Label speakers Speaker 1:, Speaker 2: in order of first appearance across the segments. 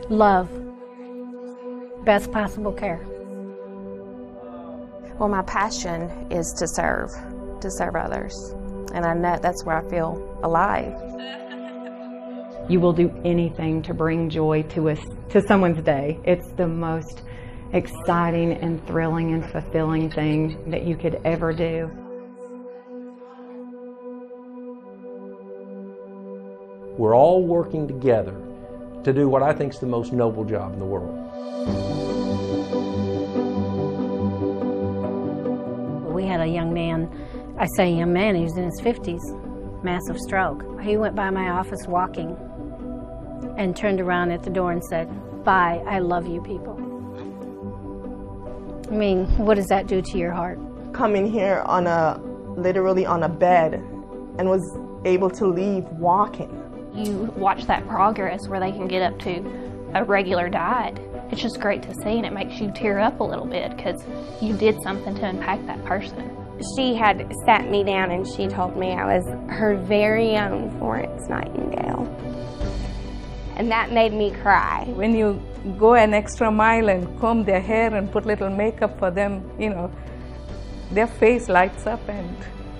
Speaker 1: Love. Best possible care.
Speaker 2: Well, my passion is to serve others. And I know that's where I feel alive.
Speaker 3: You will do anything to bring joy to someone's day. It's the most exciting and thrilling and fulfilling thing that you could ever do.
Speaker 4: We're all working together to do what I think is the most noble job in the world.
Speaker 1: We had a young man, I say young man, he was in his 50s, massive stroke. He went by my office walking and turned around at the door and said, "Bye, I love you people." I mean, what does that do to your heart?
Speaker 5: Coming here literally on a bed and was able to leave walking.
Speaker 6: You watch that progress where they can get up to a regular diet. It's just great to see, and it makes you tear up a little bit because you did something to impact that person.
Speaker 2: She had sat me down and she told me I was her very own Florence Nightingale. And that made me cry.
Speaker 7: When you go an extra mile and comb their hair and put little makeup for them, you know, their face lights up and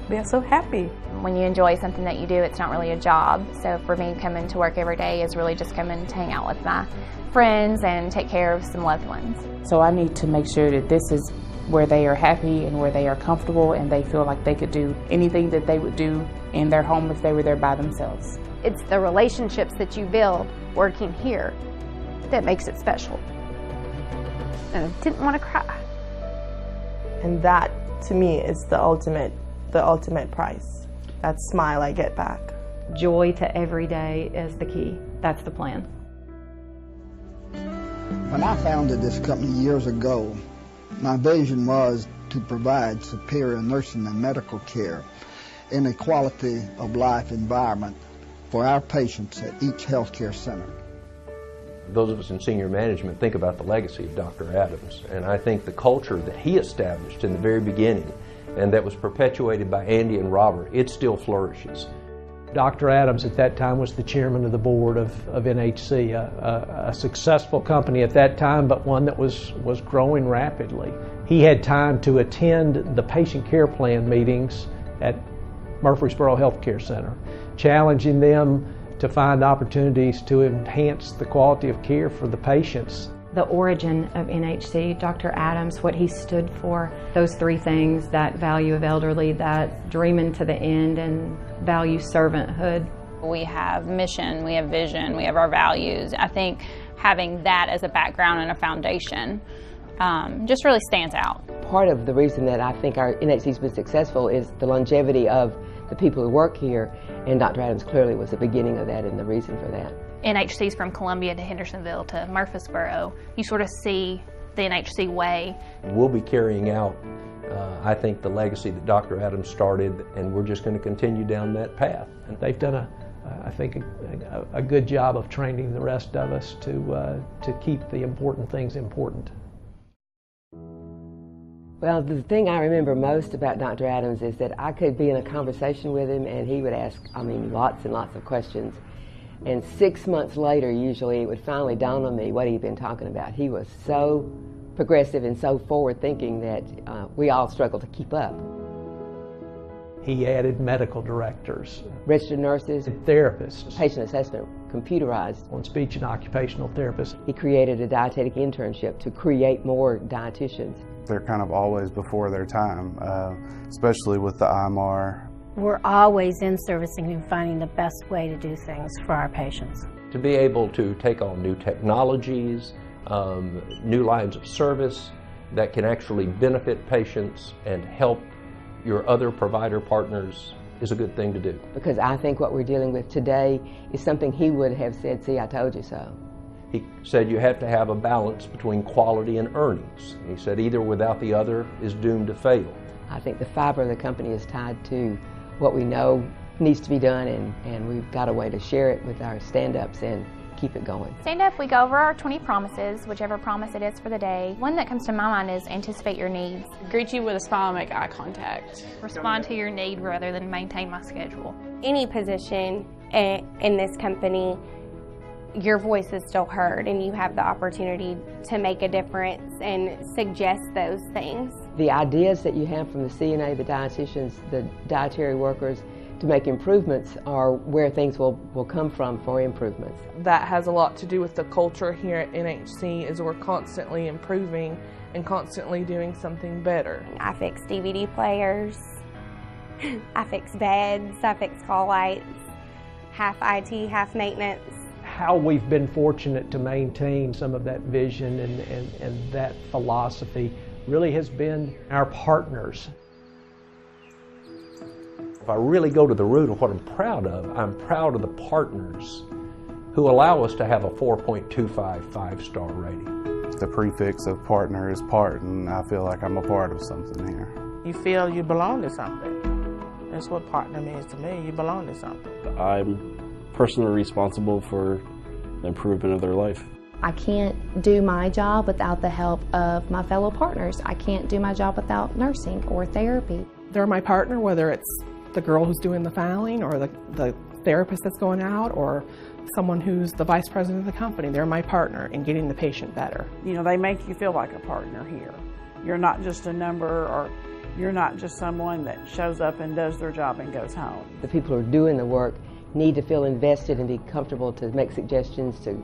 Speaker 7: they're so happy.
Speaker 8: When you enjoy something that you do, it's not really a job. So for me, coming to work every day is really just coming to hang out with my friends and take care of some loved ones.
Speaker 9: So I need to make sure that this is where they are happy and where they are comfortable and they feel like they could do anything that they would do in their home if they were there by themselves.
Speaker 10: It's the relationships that you build working here that makes it special. And I didn't want to cry.
Speaker 5: And that, to me, is the ultimate prize. That smile I get back.
Speaker 3: Joy to every day is the key. That's the plan.
Speaker 11: When I founded this company years ago, my vision was to provide superior nursing and medical care in a quality of life environment for our patients at each healthcare center.
Speaker 4: Those of us in senior management think about the legacy of Dr. Adams, and I think the culture that he established in the very beginning and that was perpetuated by Andy and Robert, it still flourishes.
Speaker 12: Dr. Adams at that time was the chairman of the board of NHC, a successful company at that time, but one that was growing rapidly. He had time to attend the patient care plan meetings at Murfreesboro Healthcare Center, challenging them to find opportunities to enhance the quality of care for the patients.
Speaker 3: The origin of NHC, Dr. Adams, what he stood for, those three things, that value of elderly, that dreaming to the end, and value servanthood.
Speaker 8: We have mission, we have vision, we have our values. I think having that as a background and a foundation just really stands out.
Speaker 13: Part of the reason that I think our NHC's been successful is the longevity of the people who work here, and Dr. Adams clearly was the beginning of that and the reason for that.
Speaker 6: NHC's from Columbia to Hendersonville to Murfreesboro. You sort of see the NHC way.
Speaker 4: We'll be carrying out, I think, the legacy that Dr. Adams started, and we're just going to continue down that path.
Speaker 12: And they've done I think a good job of training the rest of us to keep the important things important.
Speaker 13: Well, the thing I remember most about Dr. Adams is that I could be in a conversation with him and he would ask, lots and lots of questions. And 6 months later, usually, it would finally dawn on me what he'd been talking about. He was so progressive and so forward-thinking that we all struggled to keep up.
Speaker 12: He added medical directors,
Speaker 13: registered nurses,
Speaker 12: therapists,
Speaker 13: patient assessment, computerized,
Speaker 12: on speech and occupational therapists.
Speaker 13: He created a dietetic internship to create more dietitians.
Speaker 14: They're kind of always before their time, especially with the IMR.
Speaker 1: We're always in servicing and finding the best way to do things for our patients.
Speaker 4: To be able to take on new technologies, new lines of service that can actually benefit patients and help your other provider partners is a good thing to do.
Speaker 13: Because I think what we're dealing with today is something he would have said, "See, I told you so."
Speaker 4: He said you have to have a balance between quality and earnings. He said either without the other is doomed to fail.
Speaker 13: I think the fiber of the company is tied to what we know needs to be done, and we've got a way to share it with our stand-ups and keep it going.
Speaker 8: Stand up, we go over our 20 promises, whichever promise it is for the day. One that comes to my mind is anticipate your needs.
Speaker 15: Greet you with a smile and make eye contact.
Speaker 6: Respond to your need rather than maintain my schedule.
Speaker 2: Any position in this company your voice is still heard and you have the opportunity to make a difference and suggest those things.
Speaker 13: The ideas that you have from the CNA, the dietitians, the dietary workers to make improvements are where things will come from for improvements.
Speaker 5: That has a lot to do with the culture here at NHC, is we're constantly improving and constantly doing something better.
Speaker 2: I fix DVD players, I fix beds, I fix call lights, half IT, half maintenance.
Speaker 12: How we've been fortunate to maintain some of that vision and that philosophy really has been our partners. If I really go to the root of what I'm proud of the partners who allow us to have a 4.25 5-star rating.
Speaker 14: The prefix of partner is part, and I feel like I'm a part of something here.
Speaker 16: You feel you belong to something. That's what partner means to me. You belong to something.
Speaker 17: I'm personally responsible for the improvement of their life.
Speaker 18: I can't do my job without the help of my fellow partners. I can't do my job without nursing or therapy.
Speaker 19: They're my partner, whether it's the girl who's doing the filing or the therapist that's going out or someone who's the vice president of the company. They're my partner in getting the patient better.
Speaker 20: You know, they make you feel like a partner here. You're not just a number, or you're not just someone that shows up and does their job and goes home.
Speaker 13: The people who are doing the work need to feel invested and be comfortable to make suggestions, to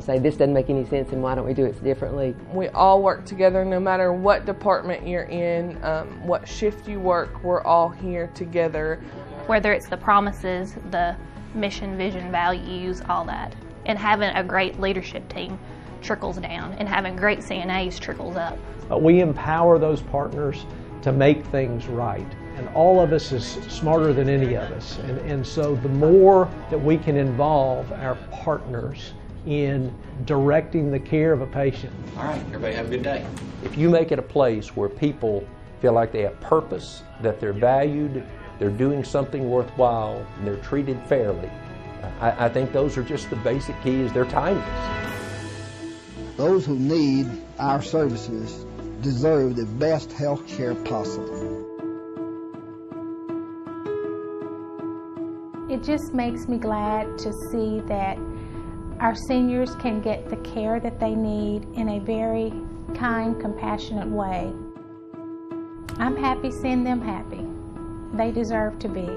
Speaker 13: say this doesn't make any sense and why don't we do it differently.
Speaker 5: We all work together no matter what department you're in, what shift you work, we're all here together.
Speaker 6: Whether it's the promises, the mission, vision, values, all that. And having a great leadership team trickles down, and having great CNAs trickles up.
Speaker 12: We empower those partners to make things right. And all of us is smarter than any of us. And so the more that we can involve our partners in directing the care of a patient.
Speaker 4: All right, everybody have a good day. If you make it a place where people feel like they have purpose, that they're valued, they're doing something worthwhile, and they're treated fairly, I think those are just the basic keys. They're timeless.
Speaker 11: Those who need our services deserve the best health care possible.
Speaker 21: It just makes me glad to see that our seniors can get the care that they need in a very kind, compassionate way. I'm happy seeing them happy. They deserve to be.